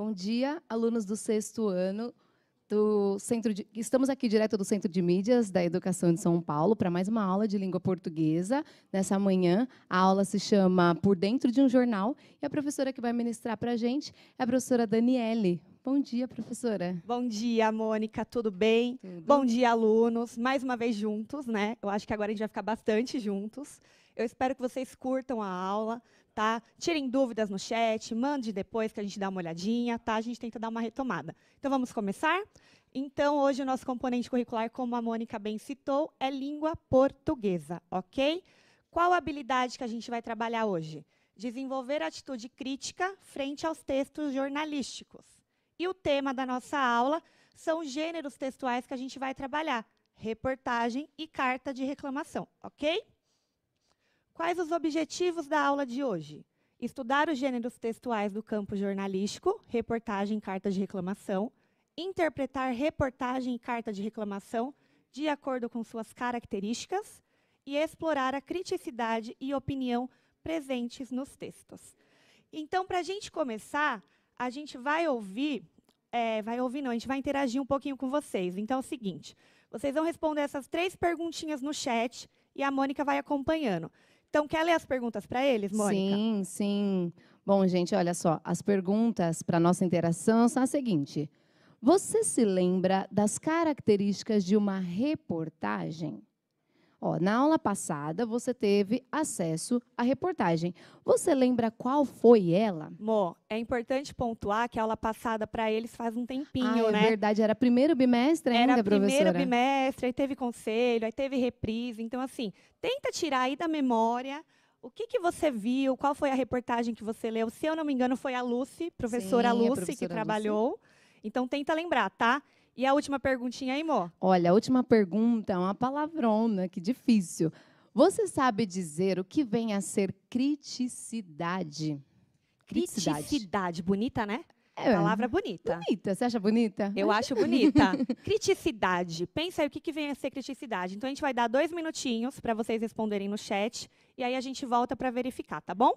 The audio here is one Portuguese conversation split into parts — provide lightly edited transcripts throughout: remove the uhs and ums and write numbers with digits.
Bom dia, alunos do 6º ano do Estamos aqui direto do Centro de Mídias da Educação de São Paulo para mais uma aula de língua portuguesa. Nessa manhã, a aula se chama Por Dentro de um Jornal e a professora que vai ministrar para a gente é a professora Daniele. Bom dia, professora. Bom dia, Mônica, tudo bem? Tudo. Bom dia, alunos. Mais uma vez juntos, né? Eu acho que agora a gente vai ficar bastante juntos. Eu espero que vocês curtam a aula, tá? Tirem dúvidas no chat, mande depois que a gente dá uma olhadinha, tá? A gente tenta dar uma retomada. Então, vamos começar? Então, hoje o nosso componente curricular, como a Mônica bem citou, é língua portuguesa, ok? Qual a habilidade que a gente vai trabalhar hoje? Desenvolver atitude crítica frente aos textos jornalísticos. E o tema da nossa aula são os gêneros textuais que a gente vai trabalhar, reportagem e carta de reclamação, ok? Quais os objetivos da aula de hoje? Estudar os gêneros textuais do campo jornalístico, reportagem e carta de reclamação, interpretar reportagem e carta de reclamação de acordo com suas características e explorar a criticidade e opinião presentes nos textos. Então, para a gente começar, a gente vai a gente vai interagir um pouquinho com vocês. Então, é o seguinte, vocês vão responder essas 3 perguntinhas no chat e a Mônica vai acompanhando. Então, quer ler as perguntas para eles, Mônica? Sim, sim. Bom, gente, olha só, as perguntas para a nossa interação são as seguintes. Você se lembra das características de uma reportagem? Ó, na aula passada, você teve acesso à reportagem. Você lembra qual foi ela? Mô, é importante pontuar que a aula passada para eles faz um tempinho, né? É verdade, era primeiro bimestre ainda, era professora? Era primeiro bimestre, aí teve conselho, aí teve reprise. Então, assim, tenta tirar aí da memória o que você viu, qual foi a reportagem que você leu. Se eu não me engano, foi a Lucy, professora Sim, Lucy, que trabalhou. Então, tenta lembrar, tá? E a última perguntinha aí, Mô? Olha, a última pergunta é uma palavrona, que difícil. Você sabe dizer o que vem a ser criticidade? Criticidade. Bonita, né? É. Palavra bonita. Bonita, você acha bonita? Eu acho bonita. Criticidade. Pensa aí o que vem a ser criticidade. Então, a gente vai dar 2 minutinhos para vocês responderem no chat. E aí a gente volta para verificar, tá bom?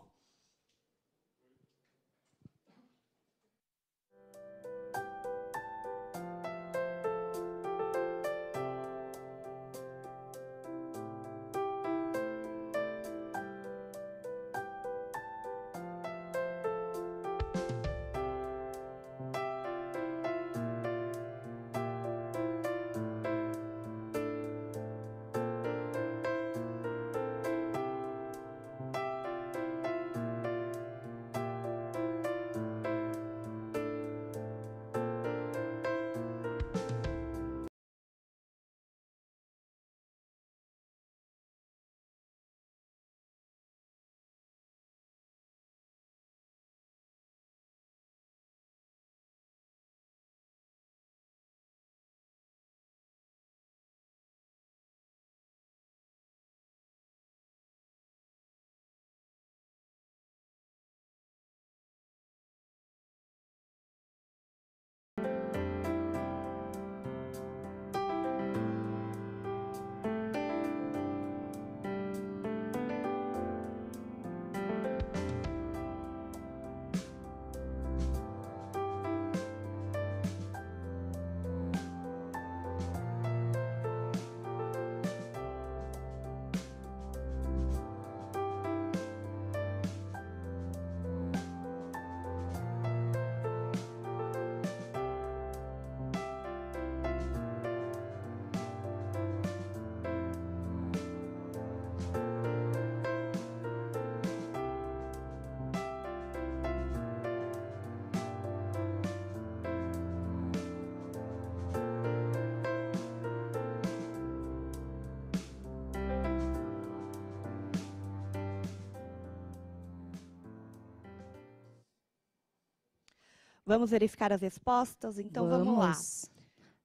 Vamos verificar as respostas? Então, vamos lá.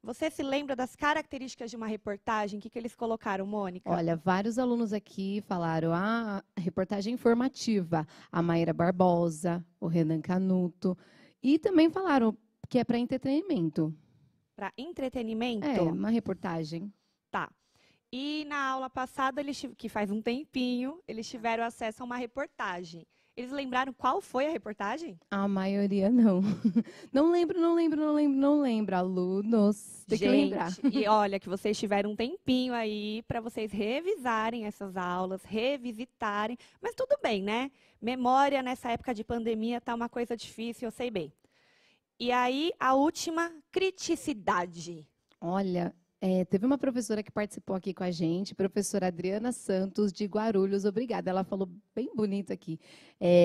Você se lembra das características de uma reportagem? O que eles colocaram, Mônica? Olha, vários alunos aqui falaram a reportagem informativa, a Maíra Barbosa, o Renan Canuto, e também falaram que é para entretenimento. Para entretenimento? É, uma reportagem. Tá. E na aula passada, que faz um tempinho, eles tiveram acesso a uma reportagem. Eles lembraram qual foi a reportagem? A maioria não. Não lembro. Alunos, tem que lembrar. E olha que vocês tiveram um tempinho aí para vocês revisarem essas aulas, revisitarem. Mas tudo bem, né? Memória nessa época de pandemia tá uma coisa difícil, eu sei bem. E aí, a última, criticidade. Olha, teve uma professora que participou aqui com a gente, professora Adriana Santos, de Guarulhos, obrigada. Ela falou bem bonito aqui,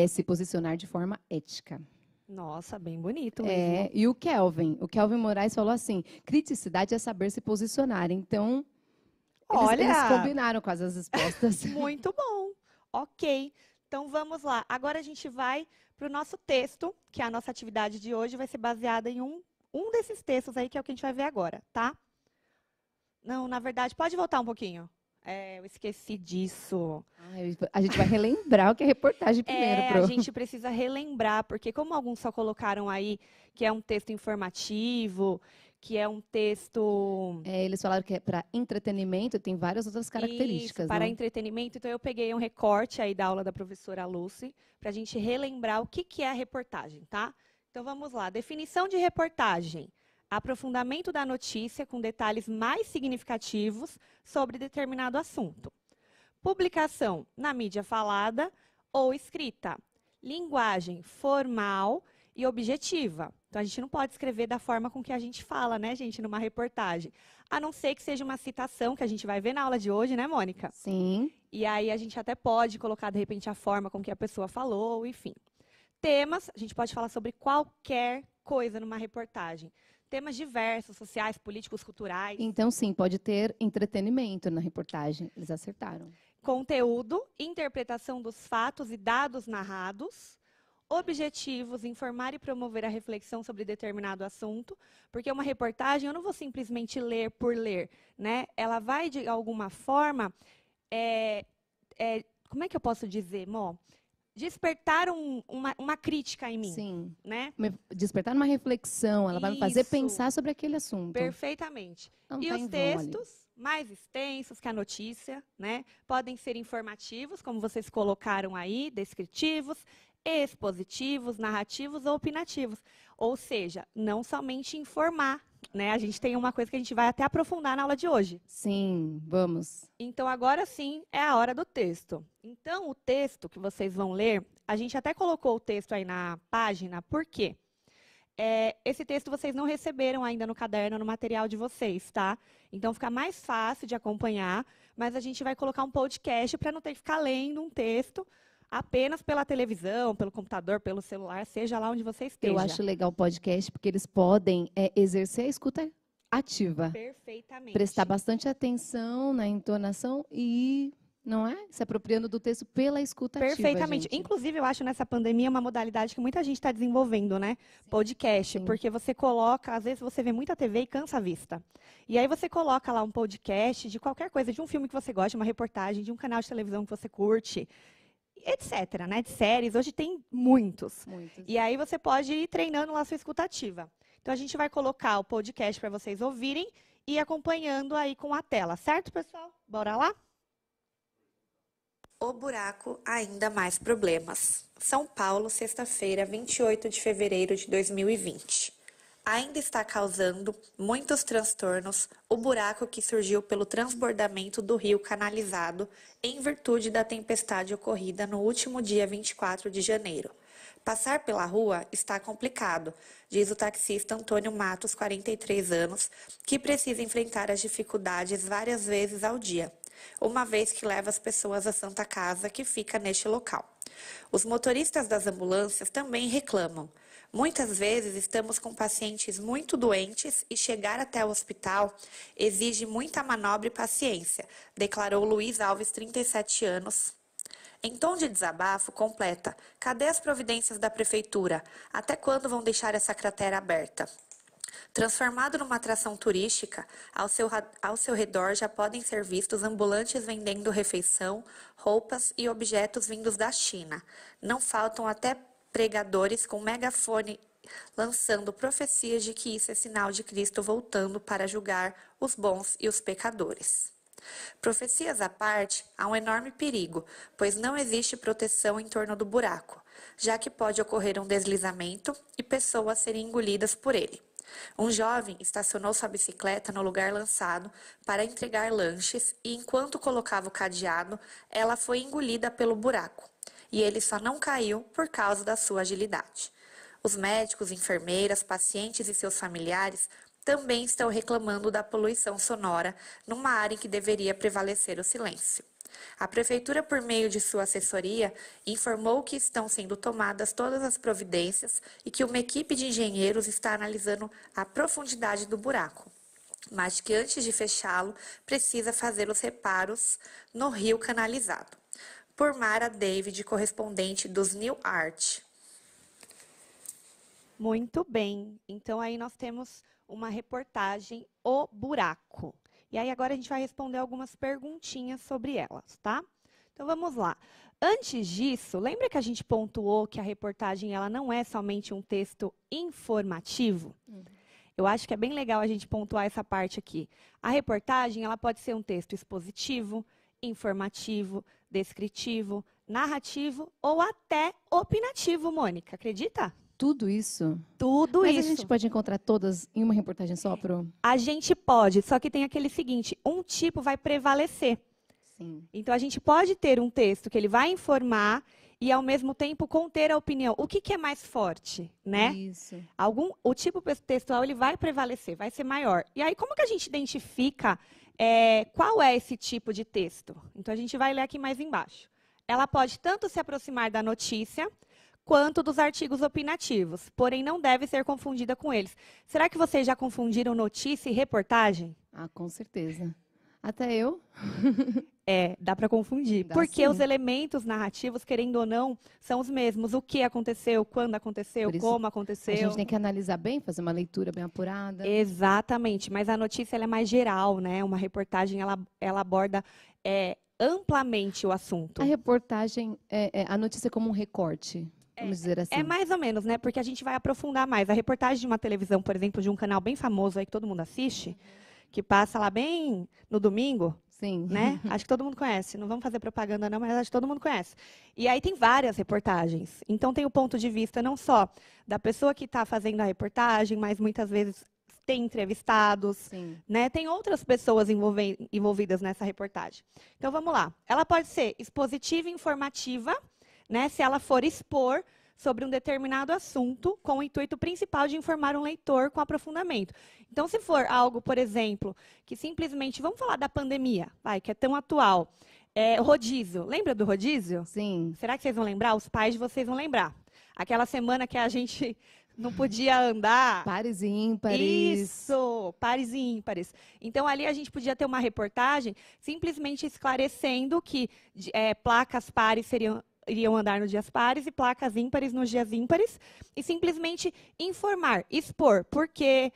se posicionar de forma ética. Nossa, bem bonito mesmo. E o Kelvin Moraes falou assim, criticidade é saber se posicionar. Então, eles combinaram com as respostas. Muito bom. Ok. Então, vamos lá. Agora a gente vai para o nosso texto, que a nossa atividade de hoje vai ser baseada em um desses textos aí, que é o que a gente vai ver agora, tá? Não, na verdade, pode voltar um pouquinho. Eu esqueci disso. A gente vai relembrar o que é reportagem primeiro, a gente precisa relembrar, porque como alguns só colocaram aí que é um texto informativo, que é um texto... eles falaram que é para entretenimento, tem várias outras características. Isso, para entretenimento. Então, eu peguei um recorte aí da aula da professora Lucy, para a gente relembrar o que é a reportagem, tá? Então, vamos lá. Definição de reportagem. Aprofundamento da notícia com detalhes mais significativos sobre determinado assunto. Publicação na mídia falada ou escrita. Linguagem formal e objetiva. Então, a gente não pode escrever da forma com que a gente fala, né, gente, numa reportagem. A não ser que seja uma citação, que a gente vai ver na aula de hoje, né, Mônica? Sim. E aí, a gente até pode colocar, de repente, a forma com que a pessoa falou, enfim. Temas, a gente pode falar sobre qualquer coisa numa reportagem. Temas diversos, sociais, políticos, culturais. Então, sim, pode ter entretenimento na reportagem. Eles acertaram. Conteúdo, interpretação dos fatos e dados narrados. Objetivos, informar e promover a reflexão sobre determinado assunto, porque uma reportagem eu não vou simplesmente ler por ler, né? Ela vai, de alguma forma, como é que eu posso dizer, Mó? Despertar uma crítica em mim. Sim. Né? Despertar uma reflexão, ela vai me fazer pensar sobre aquele assunto. Perfeitamente. Não e tá os textos mais extensos que a notícia, né? Podem ser informativos, como vocês colocaram aí, descritivos, expositivos, narrativos ou opinativos. Ou seja, não somente informar, né? A gente tem uma coisa que a gente vai até aprofundar na aula de hoje. Sim, vamos. Então, agora sim, é a hora do texto. Então, o texto que vocês vão ler, a gente até colocou o texto aí na página, por quê? Esse texto vocês não receberam ainda no caderno, no material de vocês, tá? Então, fica mais fácil de acompanhar, mas a gente vai colocar um podcast para não ter que ficar lendo um texto apenas pela televisão, pelo computador, pelo celular, seja lá onde você esteja. Eu acho legal o podcast, porque eles podem exercer a escuta ativa. Perfeitamente. Prestar bastante atenção na entonação e, não é? Se apropriando do texto pela escuta ativa. Perfeitamente. Gente. Inclusive, eu acho nessa pandemia uma modalidade que muita gente está desenvolvendo, né? Sim. Podcast. Sim. Porque você coloca, às vezes você vê muita TV e cansa a vista. E aí você coloca lá um podcast de qualquer coisa, de um filme que você gosta, de uma reportagem, de um canal de televisão que você curte, etc., né? De séries, hoje tem muitos. E aí você pode ir treinando lá a sua escutativa. Então, a gente vai colocar o podcast para vocês ouvirem e acompanhando aí com a tela. Certo, pessoal? Bora lá? O buraco, ainda mais problemas. São Paulo, sexta-feira, 28 de fevereiro de 2020. Ainda está causando muitos transtornos o buraco que surgiu pelo transbordamento do rio canalizado em virtude da tempestade ocorrida no último dia 24 de janeiro. Passar pela rua está complicado, diz o taxista Antônio Matos, 43 anos, que precisa enfrentar as dificuldades várias vezes ao dia, uma vez que leva as pessoas à Santa Casa, que fica neste local. Os motoristas das ambulâncias também reclamam. Muitas vezes estamos com pacientes muito doentes e chegar até o hospital exige muita manobra e paciência, declarou Luiz Alves, 37 anos. Em tom de desabafo, completa: cadê as providências da prefeitura? Até quando vão deixar essa cratera aberta? Transformado numa atração turística, ao seu redor já podem ser vistos ambulantes vendendo refeição, roupas e objetos vindos da China. Não faltam até pregadores com megafone lançando profecias de que isso é sinal de Cristo voltando para julgar os bons e os pecadores. Profecias à parte, há um enorme perigo, pois não existe proteção em torno do buraco. já que pode ocorrer um deslizamento e pessoas serem engolidas por ele. Um jovem estacionou sua bicicleta no lugar lançado para entregar lanches e, enquanto colocava o cadeado, ela foi engolida pelo buraco. E ele só não caiu por causa da sua agilidade. Os médicos, enfermeiras, pacientes e seus familiares também estão reclamando da poluição sonora numa área em que deveria prevalecer o silêncio. A Prefeitura, por meio de sua assessoria, informou que estão sendo tomadas todas as providências e que uma equipe de engenheiros está analisando a profundidade do buraco, mas que antes de fechá-lo, precisa fazer os reparos no rio canalizado. Por Mara David, correspondente dos New Art. Muito bem. Então, aí nós temos uma reportagem, O Buraco. E aí, agora a gente vai responder algumas perguntinhas sobre elas, tá? Então, vamos lá. Antes disso, lembra que a gente pontuou que a reportagem ela não é somente um texto informativo? Eu acho que é bem legal a gente pontuar essa parte aqui. A reportagem ela pode ser um texto expositivo, informativo, descritivo, narrativo ou até opinativo, Mônica. Acredita? Tudo isso? Tudo Mas isso. a gente pode encontrar todas em uma reportagem só, Pro? A gente pode, só que tem aquele seguinte, um tipo vai prevalecer. Sim. Então, a gente pode ter um texto que ele vai informar e, ao mesmo tempo, conter a opinião. O que é mais forte, né? Isso. O tipo textual ele vai prevalecer, vai ser maior. E aí, como que a gente identifica qual é esse tipo de texto? Então, a gente vai ler aqui mais embaixo. Ela pode tanto se aproximar da notícia, quanto dos artigos opinativos, porém não deve ser confundida com eles. Será que vocês já confundiram notícia e reportagem? Ah, com certeza. Até eu. Dá para confundir. Dá Porque sim. os elementos narrativos, querendo ou não, são os mesmos. O que aconteceu, quando aconteceu, Por isso, como A aconteceu. gente tem que analisar bem, fazer uma leitura bem apurada. Exatamente, mas a notícia ela é mais geral, né? Uma reportagem ela aborda amplamente o assunto. A reportagem, a notícia é como um recorte, vamos dizer assim. É mais ou menos, né? Porque a gente vai aprofundar mais. A reportagem de uma televisão, por exemplo, de um canal bem famoso aí que todo mundo assiste, que passa lá bem no domingo, Sim. né? Acho que todo mundo conhece. Não vamos fazer propaganda não, mas acho que todo mundo conhece. E aí tem várias reportagens. Então tem o ponto de vista não só da pessoa que está fazendo a reportagem, mas muitas vezes tem entrevistados, Sim. né? Tem outras pessoas envolvidas nessa reportagem. Então vamos lá. Ela pode ser expositiva e informativa, né? Se ela for expor sobre um determinado assunto com o intuito principal de informar um leitor com aprofundamento. Então, se for algo, por exemplo, que simplesmente, vamos falar da pandemia, que é tão atual, rodízio. Lembra do rodízio? Sim. Será que vocês vão lembrar? Os pais de vocês vão lembrar. Aquela semana que a gente não podia andar. Pares e ímpares. Isso, pares e ímpares. Então, ali a gente podia ter uma reportagem simplesmente esclarecendo que placas pares iriam andar nos dias pares e placas ímpares nos dias ímpares, e simplesmente informar, expor por quê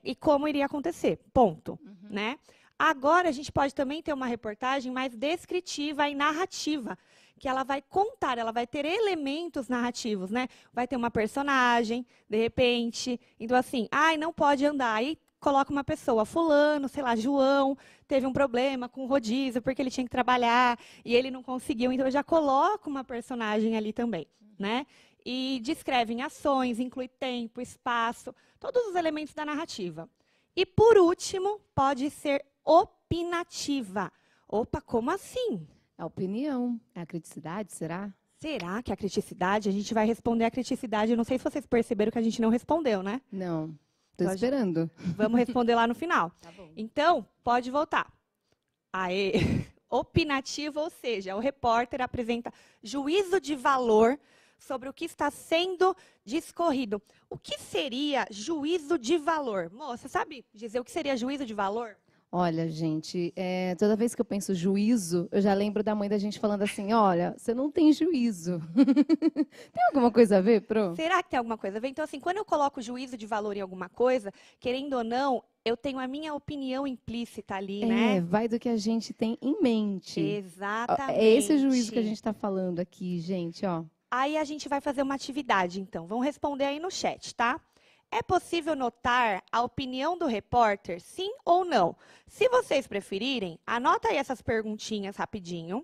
e como iria acontecer. Ponto. Né? Agora, a gente pode também ter uma reportagem mais descritiva e narrativa, que ela vai contar, ela vai ter elementos narrativos, né? Vai ter uma personagem, de repente, então assim, não pode andar, aí coloca uma pessoa, fulano, sei lá, João, teve um problema com o rodízio, porque ele tinha que trabalhar, e ele não conseguiu, então eu já coloco uma personagem ali também, né? E descrevem ações, inclui tempo, espaço, todos os elementos da narrativa. E, por último, pode ser opinativa. Opa, como assim? A opinião, a criticidade, será? Será que a criticidade? A gente vai responder a criticidade. Eu não sei se vocês perceberam que a gente não respondeu, né? Não. Estou Então, esperando. Vamos responder lá no final. Tá bom. Então, pode voltar. Aê. Opinativo, ou seja, o repórter apresenta juízo de valor sobre o que está sendo discorrido. O que seria juízo de valor? Moça, sabe dizer o que seria juízo de valor? Olha, gente, toda vez que eu penso juízo, eu já lembro da mãe da gente falando assim, olha, você não tem juízo. Tem alguma coisa a ver, Pro? Será que tem alguma coisa a ver? Então, assim, quando eu coloco juízo de valor em alguma coisa, querendo ou não, eu tenho a minha opinião implícita ali, né? Vai do que a gente tem em mente. Exatamente. É esse juízo que a gente está falando aqui, gente, ó. Aí a gente vai fazer uma atividade, então. Vamos responder aí no chat, tá? É possível notar a opinião do repórter, sim ou não? Se vocês preferirem, anota aí essas perguntinhas rapidinho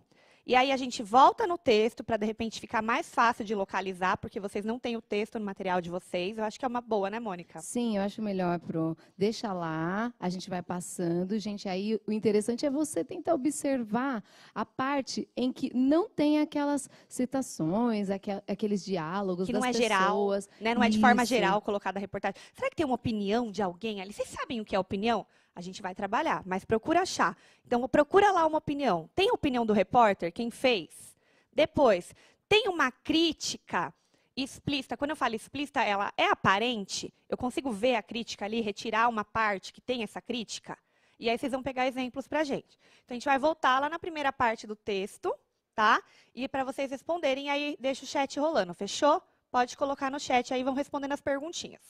E aí a gente volta no texto para, de repente, ficar mais fácil de localizar, porque vocês não têm o texto no material de vocês. Eu acho que é uma boa, né, Mônica? Sim, eu acho melhor, Pro. Deixa lá, a gente vai passando. Gente, aí o interessante é você tentar observar a parte em que não tem aquelas citações, aqueles diálogos Que das não é geral, pessoas. né? Não é de forma Isso. geral colocada a reportagem. Será que tem uma opinião de alguém ali? Vocês sabem o que é opinião? A gente vai trabalhar, mas procura achar. Então, procura lá uma opinião. Tem a opinião do repórter? Quem fez? Depois, tem uma crítica explícita. Quando eu falo explícita, ela é aparente? Eu consigo ver a crítica ali, retirar uma parte que tem essa crítica? E aí vocês vão pegar exemplos para a gente. Então, a gente vai voltar lá na primeira parte do texto, tá? E para vocês responderem, aí deixa o chat rolando. Fechou? Pode colocar no chat, aí vão respondendo as perguntinhas.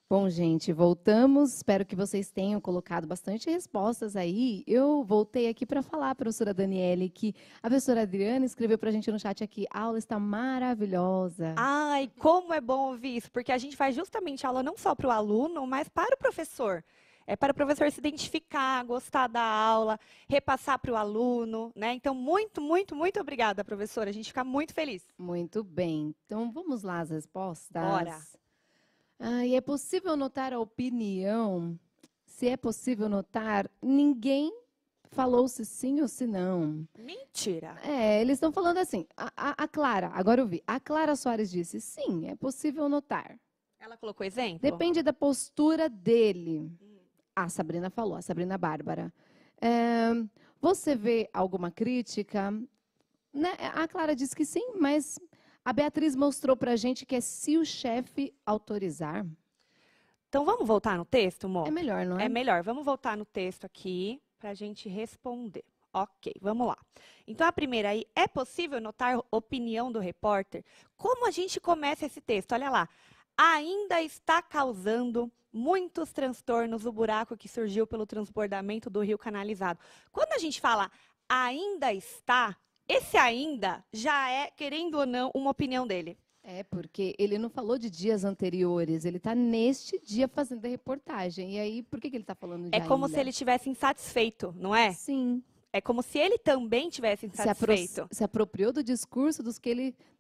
Bom, gente, voltamos. Espero que vocês tenham colocado bastante respostas aí. Eu voltei aqui para falar, professora Daniele, que a professora Adriana escreveu para a gente no chat aqui, a aula está maravilhosa. Ai, como é bom ouvir isso, porque a gente faz justamente aula não só para o aluno, mas para o professor. É para o professor se identificar, gostar da aula, repassar para o aluno, né? Então, muito, muito, muito obrigada, professora. A gente fica muito feliz. Muito bem. Então, vamos lá as respostas? Bora. E é possível notar a opinião? Se é possível notar, ninguém falou se sim ou se não. Mentira. Eles estão falando assim. A Clara, agora eu vi. A Clara Soares disse, sim, é possível notar. Ela colocou exemplo? Depende da postura dele. A Sabrina falou, a Sabrina Bárbara. Você vê alguma crítica? Né? A Clara disse que sim, mas a Beatriz mostrou para a gente que é se o chefe autorizar. Então, vamos voltar no texto, Mo? É melhor, não é? É melhor. Vamos voltar no texto aqui para a gente responder. Ok, vamos lá. Então, a primeira aí, é possível notar opinião do repórter? Como a gente começa esse texto? Olha lá. Ainda está causando muitos transtornos o buraco que surgiu pelo transbordamento do rio canalizado. Quando a gente fala ainda está, esse ainda já é, querendo ou não, uma opinião dele. É, porque ele não falou de dias anteriores, ele está neste dia fazendo a reportagem. E aí, por que ele está falando de É como ainda? se ele estivesse insatisfeito, não é? Sim. É como se ele também tivesse insatisfeito. Se apropriou do discurso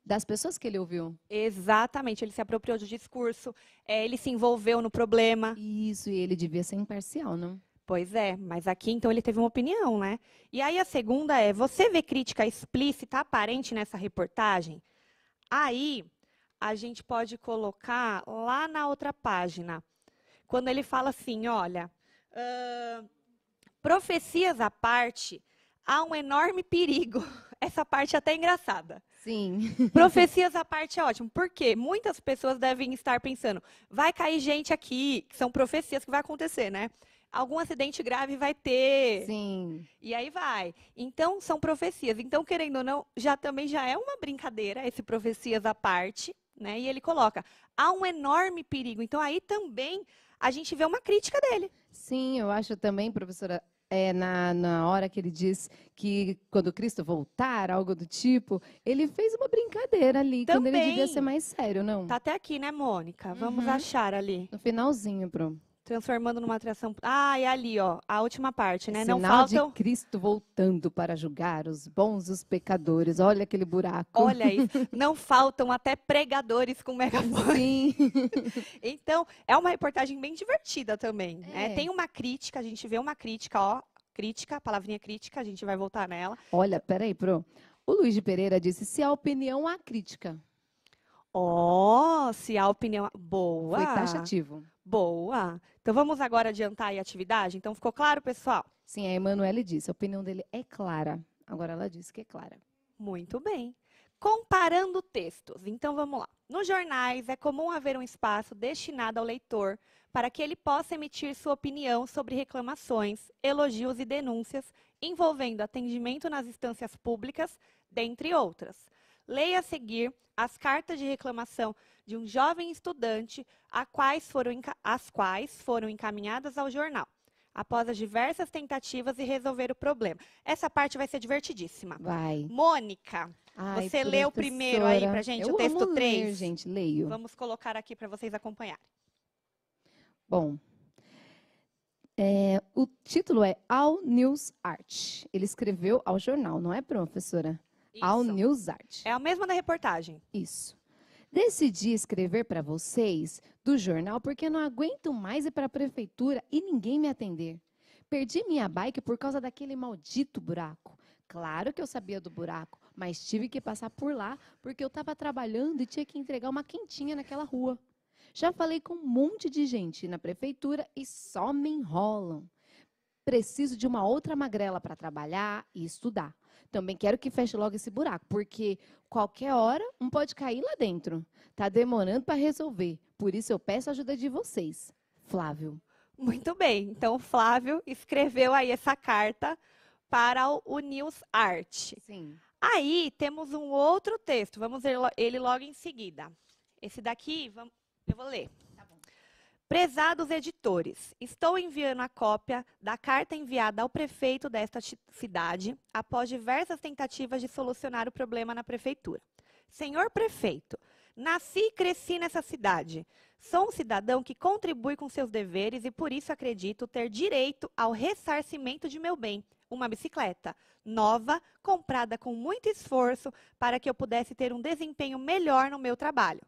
das pessoas que ele ouviu. Exatamente, ele se apropriou do discurso, ele se envolveu no problema. Isso, e ele devia ser imparcial, não? Pois é, mas aqui então ele teve uma opinião, né? E aí a segunda é, você vê crítica explícita, aparente nessa reportagem? Aí a gente pode colocar lá na outra página. Quando ele fala assim, olha, profecias à parte, há um enorme perigo. Essa parte é até engraçada. Sim. Profecias à parte é ótimo. Por quê? Muitas pessoas devem estar pensando, vai cair gente aqui, que são profecias que vai acontecer, né? Algum acidente grave vai ter. Sim. E aí vai. Então, são profecias. Então, querendo ou não, também já é uma brincadeira, esse profecias à parte, né? E ele coloca, há um enorme perigo. Então, aí também a gente vê uma crítica dele. Sim, eu acho também, professora, na hora que ele diz que quando Cristo voltar, algo do tipo, ele fez uma brincadeira ali, quando ele devia Também. ser mais sério, não? Tá até aqui, né, Mônica? Vamos achar ali. No finalzinho, Transformando numa atração. Ah, é ali, ó. A última parte, né? Não sinal faltam. de Cristo voltando para julgar os bons e os pecadores. Olha aquele buraco. Olha isso. Não faltam até pregadores com megafone. Sim. Então, é uma reportagem bem divertida também. Né? É. Tem uma crítica, a gente vê uma crítica, ó. Crítica, palavrinha crítica, a gente vai voltar nela. Olha, peraí, o Luiz de Pereira disse, se há opinião, há crítica. Ó, se a opinião. Boa. Foi taxativo. Boa. Então, vamos agora adiantar aí a atividade? Então, ficou claro, pessoal? Sim, a Emanuele disse, a opinião dele é clara. Agora ela disse que é clara. Muito bem. Comparando textos. Então, vamos lá. Nos jornais, é comum haver um espaço destinado ao leitor para que ele possa emitir sua opinião sobre reclamações, elogios e denúncias envolvendo atendimento nas instâncias públicas, dentre outras. Leia a seguir as cartas de reclamação de um jovem estudante, as quais foram encaminhadas ao jornal, após as diversas tentativas de resolver o problema. Essa parte vai ser divertidíssima. Vai. Mônica, Ai, você leu primeiro aí pra gente o texto amo 3? ler, gente, leio. Vamos colocar aqui para vocês acompanharem. Bom, o título é All News Art. Ele escreveu ao jornal, não é, professora? All Isso. News Art. É a mesma da reportagem. Isso. Decidi escrever para vocês do jornal porque não aguento mais ir para a prefeitura e ninguém me atender. Perdi minha bike por causa daquele maldito buraco. Claro que eu sabia do buraco, mas tive que passar por lá porque eu estava trabalhando e tinha que entregar uma quentinha naquela rua. Já falei com um monte de gente na prefeitura e só me enrolam. Preciso de uma outra magrela para trabalhar e estudar. Também quero que feche logo esse buraco, porque qualquer hora um pode cair lá dentro. Tá demorando para resolver, por isso eu peço a ajuda de vocês. Flávio. Muito bem. Então, o Flávio escreveu aí essa carta para o News Art. Sim. Aí, temos um outro texto. Vamos ver ele logo em seguida. Esse daqui, eu vou ler. Prezados editores, estou enviando a cópia da carta enviada ao prefeito desta cidade após diversas tentativas de solucionar o problema na prefeitura. Senhor prefeito, nasci e cresci nessa cidade. Sou um cidadão que contribui com seus deveres e por isso acredito ter direito ao ressarcimento de meu bem, uma bicicleta nova, comprada com muito esforço para que eu pudesse ter um desempenho melhor no meu trabalho.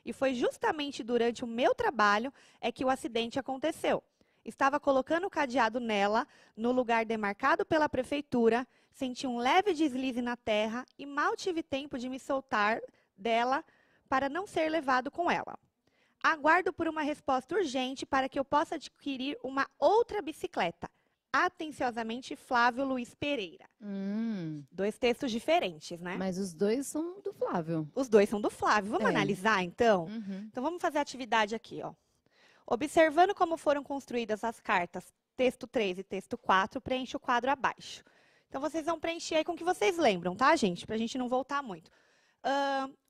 E foi justamente durante o meu trabalho que o acidente aconteceu. Estava colocando o cadeado nela, no lugar demarcado pela prefeitura, senti um leve deslize na terra e mal tive tempo de me soltar dela para não ser levado com ela. Aguardo por uma resposta urgente para que eu possa adquirir uma outra bicicleta. Atenciosamente, Flávio Luiz Pereira. 2 textos diferentes, né? Mas os dois são do Flávio. Os dois são do Flávio. Vamos analisar, então? Então, vamos fazer a atividade aqui, ó. Observando como foram construídas as cartas, texto 3 e texto 4, preenche o quadro abaixo. Então, vocês vão preencher aí com o que vocês lembram, tá, gente? Pra gente não voltar muito.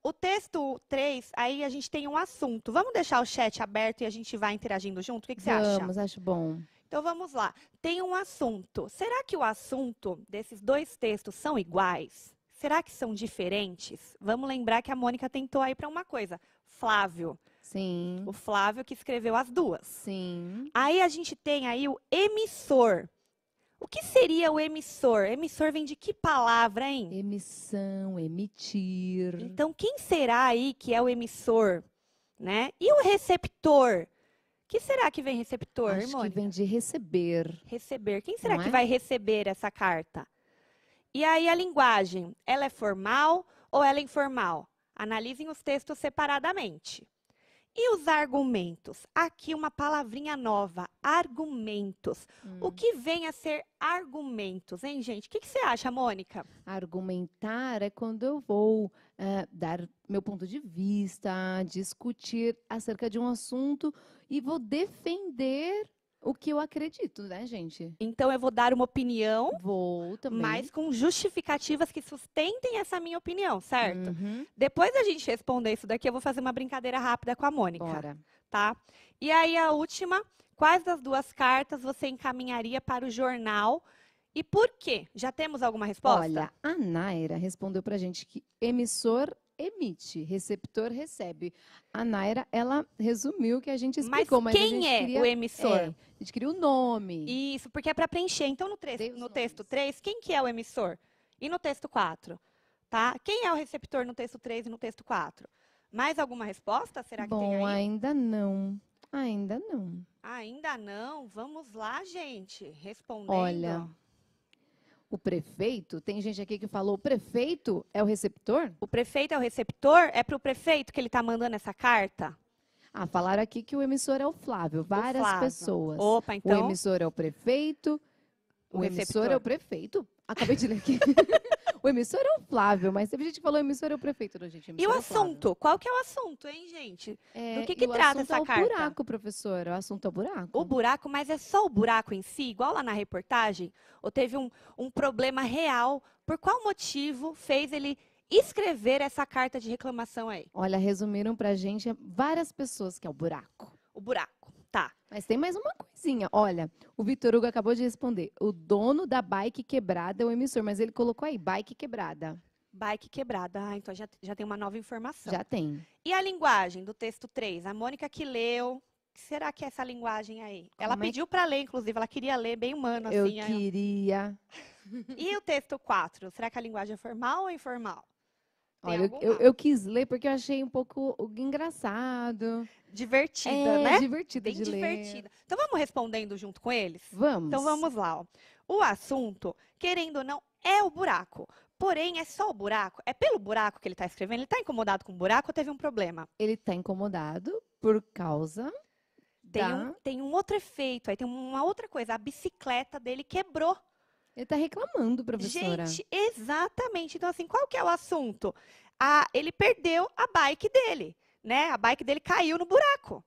O texto 3, aí a gente tem um assunto. Vamos deixar o chat aberto e a gente vai interagindo junto? O que você acha? Vamos, acho bom. Então, vamos lá. Tem um assunto. Será que o assunto desses 2 textos são iguais? Será que são diferentes? Vamos lembrar que a Mônica tentou aí para uma coisa. Flávio. Sim. O Flávio que escreveu as 2. Sim. Aí a gente tem aí o emissor. O que seria o emissor? Emissor vem de que palavra, hein? Emissão, emitir. Então, quem será aí que é o emissor? Né? E o receptor? O que será que vem receptor, Acho Mônica? que vem de receber. Receber. Quem será Não que é? vai receber essa carta? E aí a linguagem, ela é formal ou ela é informal? Analisem os textos separadamente. E os argumentos? Aqui uma palavrinha nova, argumentos. O que vem a ser argumentos, hein, gente? O que você acha, Mônica? Argumentar é quando eu vou dar meu ponto de vista, discutir acerca de um assunto e vou defender o que eu acredito, né, gente? Então, eu vou dar uma opinião, Vou também. mas com justificativas que sustentem essa minha opinião, certo? Uhum. Depois da gente responder isso daqui, eu vou fazer uma brincadeira rápida com a Mônica. Bora. Tá? E aí, a última, quais das duas cartas você encaminharia para o jornal e por quê? Já temos alguma resposta? Olha, a Naira respondeu pra gente que emissor emite, receptor recebe. A Naira, ela resumiu o que a gente explicou, mas a quem gente é queria, o emissor? a gente queria o nome. Isso, porque é para preencher. Então, no texto 3, quem que é o emissor? E no texto 4? Tá? Quem é o receptor no texto 3 e no texto 4? Mais alguma resposta? Será que tem Bom, aí? ainda não. Ainda não. Ainda não? Vamos lá, gente. Respondendo. Olha, o prefeito, tem gente aqui que falou, o prefeito é o receptor? O prefeito é o receptor? É para o prefeito que ele está mandando essa carta? Ah, falaram aqui que o emissor é o Flávio, várias Flávio. pessoas. Opa, O então. emissor é o prefeito, O o emissor receptor. é o prefeito. Acabei de ler aqui. O emissor é o Flávio, mas teve gente que falou emissor é o prefeito, não, gente. E o emissor é Flávio. assunto? Qual que é o assunto, hein, gente? Do que e o trata assunto essa é o carta? buraco, professor. O assunto é o buraco. O buraco, mas é só o buraco em si, igual lá na reportagem? Ou teve um problema real? Por qual motivo fez ele escrever essa carta de reclamação aí? Olha, resumiram pra gente várias pessoas que é o buraco. O buraco, tá. Mas tem mais uma coisinha. Olha, o Vitor Hugo acabou de responder. O dono da bike quebrada é o emissor, mas ele colocou aí, bike quebrada. Bike quebrada. Ah, então já tem uma nova informação. Já tem. E a linguagem do texto 3? A Mônica que leu. O que será que é essa linguagem aí? Ela Como é pediu para ler, inclusive. Ela queria ler bem humano, Eu assim. queria. E o texto 4? Será que a linguagem é formal ou informal? Tem Olha, alguma? eu quis ler porque eu achei um pouco engraçado. Divertida, né? Divertida Bem de divertida. ler. Então vamos respondendo junto com eles? Vamos. Então vamos lá. Ó. O assunto, querendo ou não, é o buraco. Porém, é só o buraco? É pelo buraco que ele está escrevendo? Ele está incomodado com o buraco ou teve um problema? Ele está incomodado por causa Tem um outro efeito aí, tem uma outra coisa. A bicicleta dele quebrou. Ele está reclamando, professora. Gente, exatamente. Então, assim, qual que é o assunto? Ele perdeu a bike dele, né? A bike dele caiu no buraco.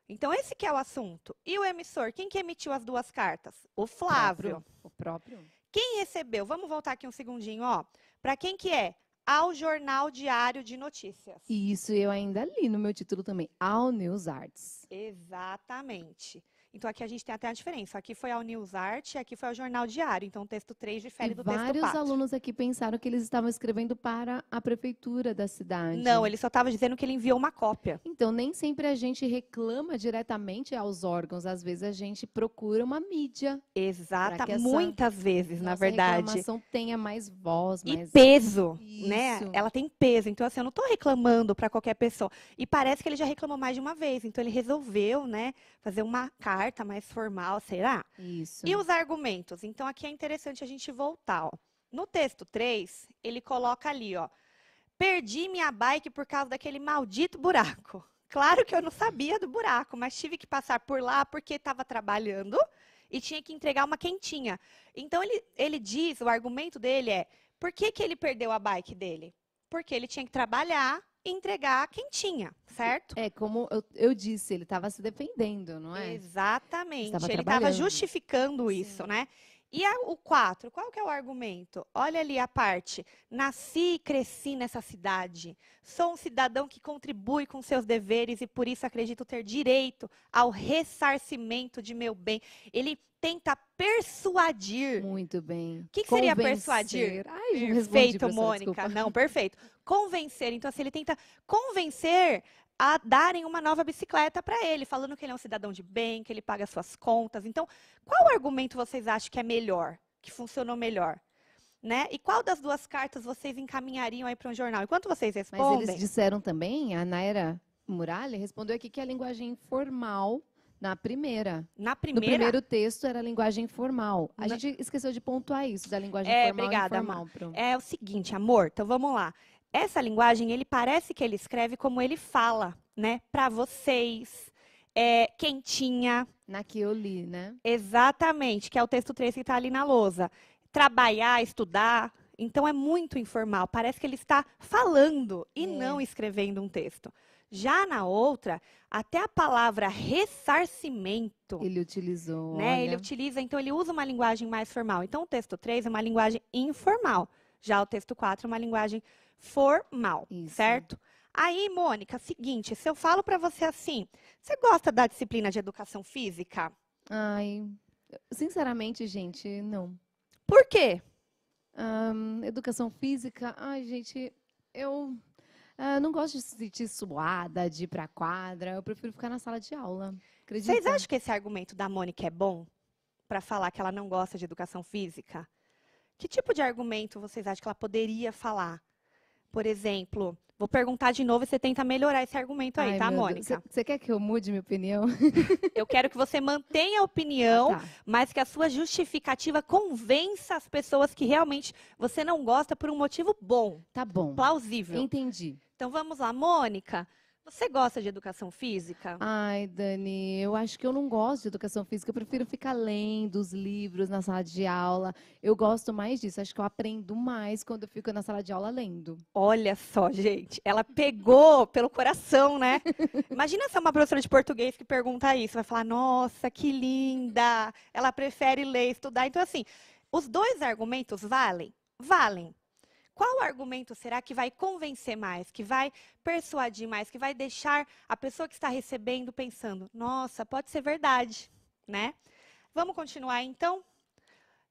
Então, esse que é o assunto. E o emissor? Quem que emitiu as duas cartas? O Flávio. O próprio. Quem recebeu? Vamos voltar aqui um segundinho, ó. Para quem que é? Ao Jornal Diário de Notícias. E isso eu ainda li no meu título também. All News Arts. Exatamente. Então, aqui a gente tem até a diferença. Aqui foi ao News Art e aqui foi ao Jornal Diário. Então, o texto 3 difere E do texto 4. vários alunos aqui pensaram que eles estavam escrevendo para a prefeitura da cidade. Não, ele só estava dizendo que ele enviou uma cópia. Então, nem sempre a gente reclama diretamente aos órgãos. Às vezes, a gente procura uma mídia. Pra que Exata, essa muitas vezes, na nossa verdade. reclamação tenha mais voz, E mais... peso, né? Isso. Ela tem peso. Então, assim, eu não estou reclamando para qualquer pessoa. E parece que ele já reclamou mais de uma vez. Então, ele resolveu, né, fazer uma carta mais formal, será? Isso. E os argumentos? Então, aqui é interessante a gente voltar, ó. No texto 3, ele coloca ali, ó. Perdi minha bike por causa daquele maldito buraco. Claro que eu não sabia do buraco, mas tive que passar por lá porque estava trabalhando e tinha que entregar uma quentinha. Então, ele diz, o argumento dele é, por que ele perdeu a bike dele? Porque ele tinha que trabalhar e entregar a quentinha, certo? É, como eu disse, ele estava se defendendo, não é? Exatamente. Estava Ele estava trabalhando. justificando isso, né? E o 4, qual que é o argumento? Olha ali a parte. Nasci e cresci nessa cidade. Sou um cidadão que contribui com seus deveres e por isso acredito ter direito ao ressarcimento de meu bem. Ele tenta persuadir. Muito bem. O que seria Convencer. persuadir? Ai, já respondi, Perfeito, professora, Mônica. desculpa. Não, perfeito. Convencer. Então, assim, ele tenta convencer a darem uma nova bicicleta para ele, falando que ele é um cidadão de bem, que ele paga suas contas. Então, qual argumento vocês acham que é melhor, que funcionou melhor? Né? E qual das duas cartas vocês encaminhariam aí para um jornal? Enquanto vocês Mas respondem... eles disseram também, a Naira Muralha respondeu aqui que a linguagem formal na primeira. Na No primeira... primeiro texto era a linguagem formal. A Na- gente esqueceu de pontuar isso, da linguagem formal obrigada, e informal. É o seguinte, amor, então vamos lá. essa linguagem, ele parece que ele escreve como ele fala, né? Para vocês, quentinha. Na que eu li, né? Exatamente, que é o texto 3 que está ali na lousa. Trabalhar, estudar. Então, é muito informal. Parece que ele está falando e não escrevendo um texto. Já na outra, até a palavra ressarcimento, Ele utilizou, né? olha. Ele utiliza, então, ele usa uma linguagem mais formal. Então, o texto 3 é uma linguagem informal. Já o texto 4 é uma linguagem formal, Isso. certo? Aí, Mônica, seguinte, se eu falo para você assim, você gosta da disciplina de educação física? Ai, sinceramente, gente, não. Por quê? Educação física, ai, gente, eu não gosto de se sentir suada, de ir pra quadra. Eu prefiro ficar na sala de aula. Acredita? Vocês acham que esse argumento da Mônica é bom para falar que ela não gosta de educação física? Que tipo de argumento vocês acham que ela poderia falar? Por exemplo, vou perguntar de novo e você tenta melhorar esse argumento aí, Ai, tá, meu Deus. Mônica? Você quer que eu mude minha opinião? Eu quero que você mantenha a opinião, Tá. mas que a sua justificativa convença as pessoas que realmente você não gosta por um motivo bom, Tá bom. plausível. Entendi. Então vamos lá, Mônica. Você gosta de educação física? Ai, Dani, eu acho que eu não gosto de educação física. Eu prefiro ficar lendo os livros na sala de aula. Eu gosto mais disso. Acho que eu aprendo mais quando eu fico na sala de aula lendo. Olha só, gente, ela pegou pelo coração, né? Imagina se é uma professora de português que pergunta isso, vai falar, nossa, que linda, ela prefere ler, estudar. Então, assim, os dois argumentos valem? Valem. Qual argumento será que vai convencer mais, que vai persuadir mais, que vai deixar a pessoa que está recebendo pensando, nossa, pode ser verdade, né? Vamos continuar, então?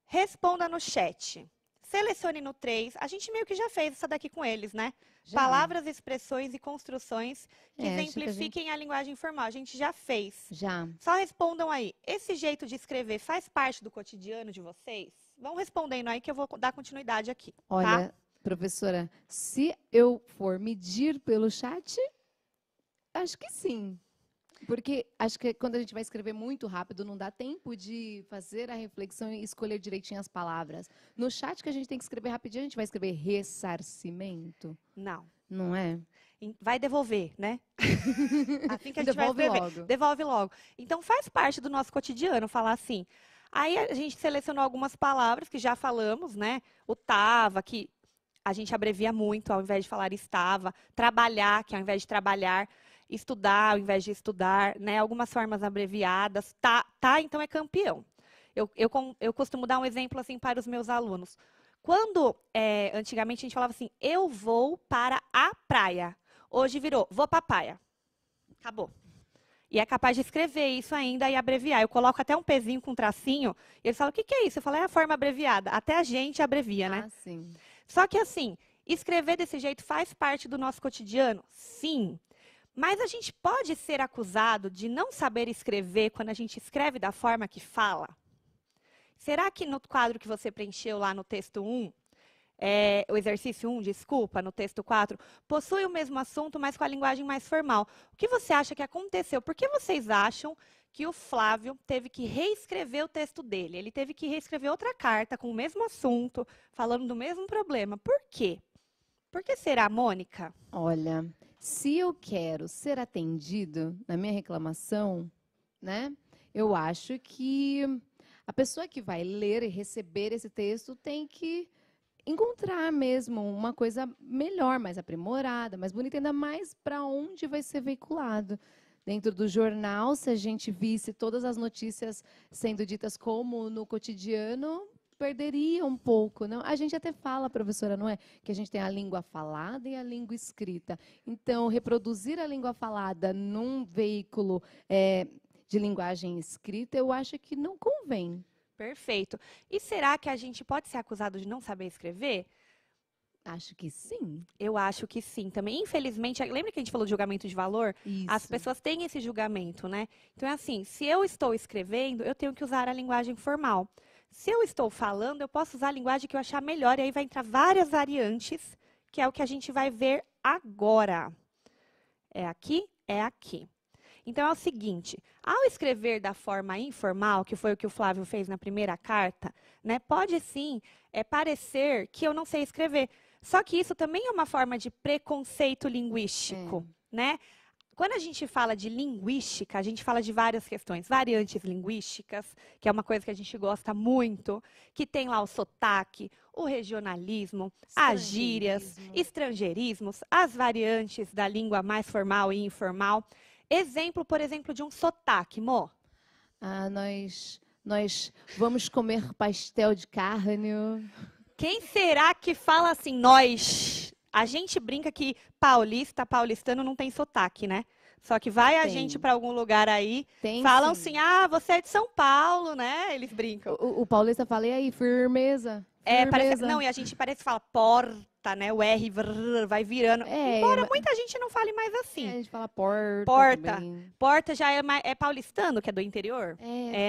Responda no chat. Selecione no 3. A gente meio que já fez essa daqui com eles, né? Já. Palavras, expressões e construções que Acho que exemplifiquem a linguagem formal. A gente já fez. Já. Só respondam aí. Esse jeito de escrever faz parte do cotidiano de vocês? Vão respondendo aí que eu vou dar continuidade aqui. Olha, tá? professora, se eu for medir pelo chat, acho que sim. Porque acho que quando a gente vai escrever muito rápido, não dá tempo de fazer a reflexão e escolher direitinho as palavras. No chat que a gente tem que escrever rapidinho, a gente vai escrever ressarcimento. Não. Não é? Vai devolver, né? Assim que a gente Devolve vai escrever. logo. Devolve logo. Então, faz parte do nosso cotidiano falar assim. Aí, a gente selecionou algumas palavras que já falamos, né? O tava, que a gente abrevia muito ao invés de falar estava. Trabalhar, que ao invés de trabalhar, estudar ao invés de estudar, né? Algumas formas abreviadas. Tá, então é campeão. Eu costumo dar um exemplo assim para os meus alunos. Quando, antigamente, a gente falava assim, eu vou para a praia. Hoje virou, vou para a praia. Acabou. E é capaz de escrever isso ainda e abreviar. Eu coloco até um pezinho com um tracinho, e eles falam, o que é isso? Eu falo, é a forma abreviada. Até a gente abrevia, né? Ah, sim. Só que assim, escrever desse jeito faz parte do nosso cotidiano? Sim. Mas a gente pode ser acusado de não saber escrever quando a gente escreve da forma que fala? Será que no quadro que você preencheu lá no texto 1, o exercício 1, desculpa, no texto 4, possui o mesmo assunto, mas com a linguagem mais formal? O que você acha que aconteceu? Por que vocês acham que o Flávio teve que reescrever o texto dele? Ele teve que reescrever outra carta com o mesmo assunto, falando do mesmo problema. Por quê? Por que será, Mônica? Olha, se eu quero ser atendido na minha reclamação, né? Eu acho que a pessoa que vai ler e receber esse texto tem que encontrar mesmo uma coisa melhor, mais aprimorada, mais bonita, ainda mais para onde vai ser veiculado. Dentro do jornal, se a gente visse todas as notícias sendo ditas como no cotidiano, perderia um pouco, não? A gente até fala, professora, não é? Que a gente tem a língua falada e a língua escrita. Então, reproduzir a língua falada num veículo de linguagem escrita, eu acho que não convém. Perfeito. E será que a gente pode ser acusado de não saber escrever? Acho que sim. Eu acho que sim também. Infelizmente, lembra que a gente falou de julgamento de valor? Isso. As pessoas têm esse julgamento, né? Então, é assim, se eu estou escrevendo, eu tenho que usar a linguagem formal. Se eu estou falando, eu posso usar a linguagem que eu achar melhor, e aí vai entrar várias variantes, que é o que a gente vai ver agora. É aqui, é aqui. Então, é o seguinte, ao escrever da forma informal, que foi o que o Flávio fez na primeira carta, né, pode sim parecer que eu não sei escrever. Só que isso também é uma forma de preconceito linguístico, né? Quando a gente fala de linguística, a gente fala de várias questões, variantes linguísticas, que é uma coisa que a gente gosta muito, que tem lá o sotaque, o regionalismo, as gírias, estrangeirismos, as variantes da língua mais formal e informal. Exemplo, por exemplo, de um sotaque, Mo. Nós vamos comer pastel de carne. Quem será que fala assim, nós? A gente brinca que paulistano não tem sotaque, né? Só que vai a gente para algum lugar aí, falam assim, você é de São Paulo, né? Eles brincam. O paulista fala, e aí, firmeza? Parece, não, e a gente parece que fala porta, né? O R vai virando. Embora muita gente não fale mais assim. A gente fala porta. Porta já é paulistano, que é do interior?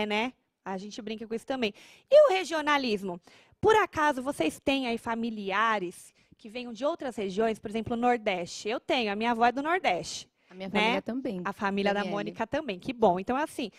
Né? A gente brinca com isso também. E o regionalismo? Por acaso, vocês têm aí familiares que venham de outras regiões, por exemplo, o Nordeste? Eu tenho, a minha avó é do Nordeste. A minha família também. A família da Mônica também, que bom. Então, assim,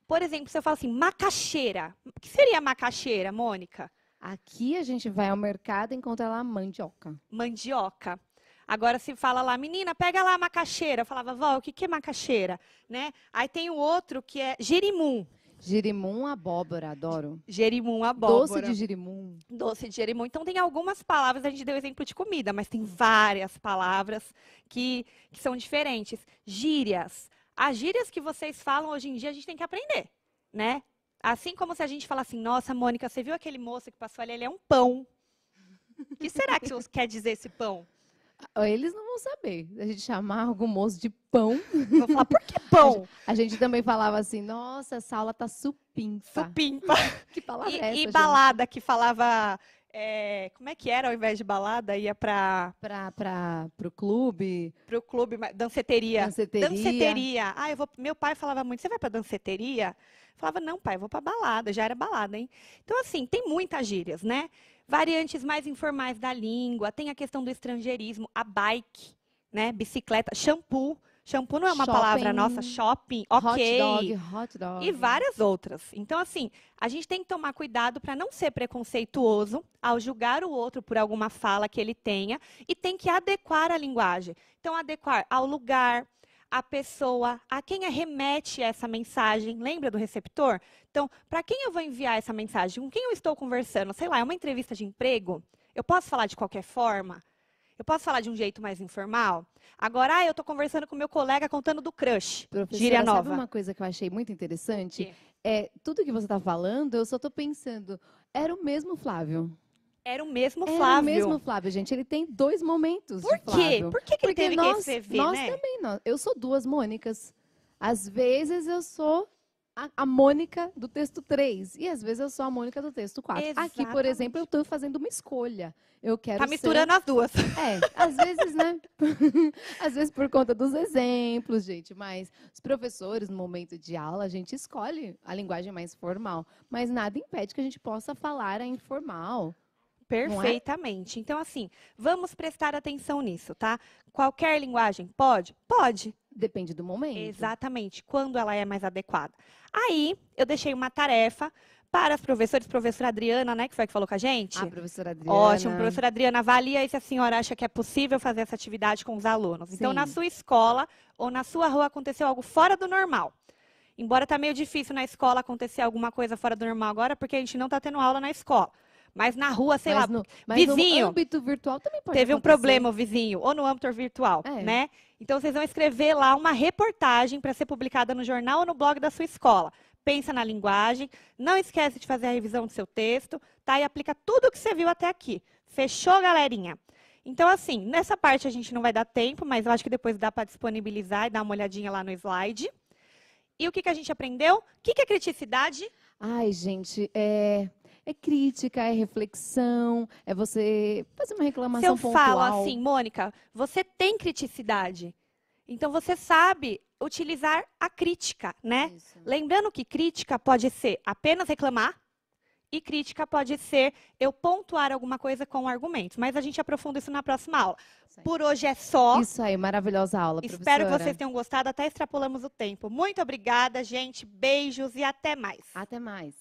por exemplo, se eu falo assim, macaxeira. O que seria macaxeira, Mônica? Aqui a gente vai ao mercado e encontra lá mandioca. Mandioca. Agora se fala lá, menina, pega lá a macaxeira. Eu falava, vó, o que é macaxeira? Né? Aí tem o outro que é jerimum. Jerimum, abóbora, adoro. Jerimum, abóbora. Doce de jerimum. Doce de jerimum. Então, tem algumas palavras, a gente deu exemplo de comida, mas tem várias palavras que são diferentes. Gírias. As gírias que vocês falam hoje em dia, a gente tem que aprender, né? Assim como se a gente fala assim, nossa, Mônica, você viu aquele moço que passou ali? Ele é um pão. O que será que você quer dizer esse pão? Eles não vão saber. A gente chamar algum moço de pão. Vou falar, por que pão? A gente também falava assim, nossa, essa aula tá supimpa. Supimpa. Que palavra é essa, E balada, que falava... como é que era ao invés de balada? Ia pro clube. Pro clube, danceteria. Danceteria. Meu pai falava muito, você vai pra danceteria? Eu falava, não, pai, eu vou pra balada. Já era balada, hein? Então, assim, tem muitas gírias, né? Variantes mais informais da língua. Tem a questão do estrangeirismo, a bike, né? Bicicleta, shampoo. Shampoo não é uma palavra nossa, shopping, ok. Hot dog. E várias outras. Então, assim, a gente tem que tomar cuidado para não ser preconceituoso ao julgar o outro por alguma fala que ele tenha e tem que adequar a linguagem. Então, adequar ao lugar, à pessoa, a quem remete essa mensagem. Lembra do receptor? Então, para quem eu vou enviar essa mensagem? Com quem eu estou conversando? Sei lá, é uma entrevista de emprego? Eu posso falar de qualquer forma? Eu posso falar de um jeito mais informal? Agora, eu estou conversando com meu colega contando do crush. Gíria nova. Sabe uma coisa que eu achei muito interessante? Que? Tudo que você está falando, eu só estou pensando, era o mesmo Flávio. Era o mesmo Flávio. Era o mesmo Flávio, gente. Ele tem 2 momentos Por de Flávio. Por que ele teve que escrever, nós também, eu sou 2 Mônicas. Às vezes eu sou a Mônica do texto 3 e às vezes eu sou a Mônica do texto 4. Exatamente. Aqui, por exemplo, eu estou fazendo uma escolha. Eu quero Tá misturando as duas. Às vezes, né? Às vezes por conta dos exemplos, gente. Mas os professores, no momento de aula, a gente escolhe a linguagem mais formal. Mas nada impede que a gente possa falar a informal. Perfeitamente. Então, assim, vamos prestar atenção nisso, tá? Qualquer linguagem pode? Pode. Depende do momento. Exatamente, quando ela é mais adequada. Aí, eu deixei uma tarefa para as professoras, professora Adriana, né, que foi a que falou com a gente. A professora Adriana. Ótimo, professora Adriana, avalia aí se a senhora acha que é possível fazer essa atividade com os alunos. Então, na sua escola ou na sua rua aconteceu algo fora do normal. Embora tá meio difícil na escola acontecer alguma coisa fora do normal agora, porque a gente não está tendo aula na escola. Mas na rua, sei lá, vizinho. No âmbito virtual também pode teve acontecer. Um problema o vizinho, ou no âmbito virtual, né? Então, vocês vão escrever lá uma reportagem para ser publicada no jornal ou no blog da sua escola. Pensa na linguagem, não esquece de fazer a revisão do seu texto, tá? E aplica tudo o que você viu até aqui. Fechou, galerinha? Então, assim, nessa parte a gente não vai dar tempo, mas eu acho que depois dá para disponibilizar e dar uma olhadinha lá no slide. E o que a gente aprendeu? O que é criticidade? Ai, gente, é crítica, é reflexão, é você fazer uma reclamação pontual. Se eu falo assim, Mônica, você tem criticidade. Então, você sabe utilizar a crítica, né? Isso. Lembrando que crítica pode ser apenas reclamar e crítica pode ser eu pontuar alguma coisa com argumentos. Mas a gente aprofunda isso na próxima aula. Por hoje é só. Isso aí, maravilhosa aula, professora. Espero que vocês tenham gostado. Até extrapolamos o tempo. Muito obrigada, gente. Beijos e até mais. Até mais.